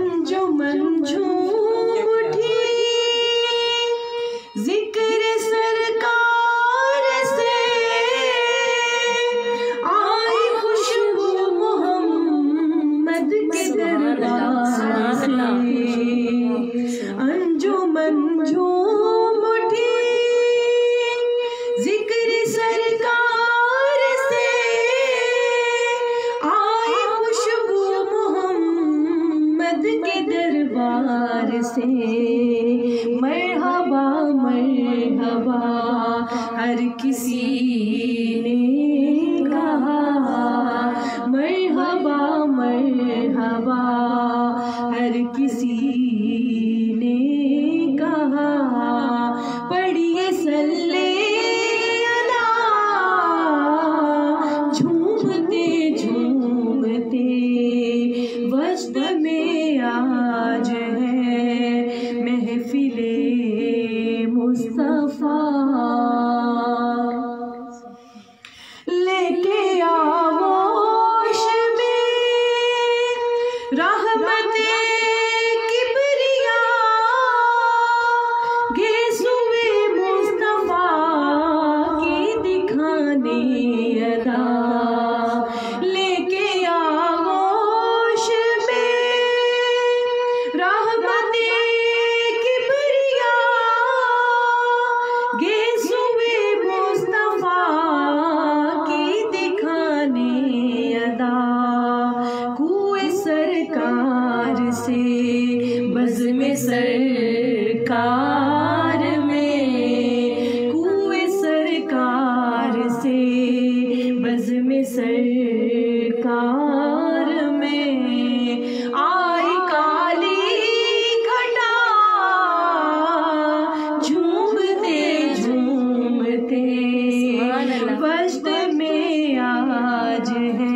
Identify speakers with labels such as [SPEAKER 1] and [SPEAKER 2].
[SPEAKER 1] अंजुमन झूम उठी जिक्र सरकार से, आई खुशबू मोहम्मद के दरबार से। अंजुमन झूम उठी जिक्र सरकार से, आई खुशबू मोहम्मद के दरबार से। मरहबा मरहबा हर किसी ने कहा, मरहबा मरहबा हर किसी ने कहा। पढ़िए सल्ले अला, झूमते झूमते वजद में आज है महफिले मुस्तफा। लेके आगोश में रहमत किबरिया, गेसुए मुस्तफा की दिखाने अदा। लेके आगोश में रहमत किबरिया, गेसुए मुस्तफा की दिखाने अदा। कुए सरकार से बज़्म सरकार में, कुए सरकार से बज़्म सरकार में। आई काली घटा, झूमते झूमते वजद में आज है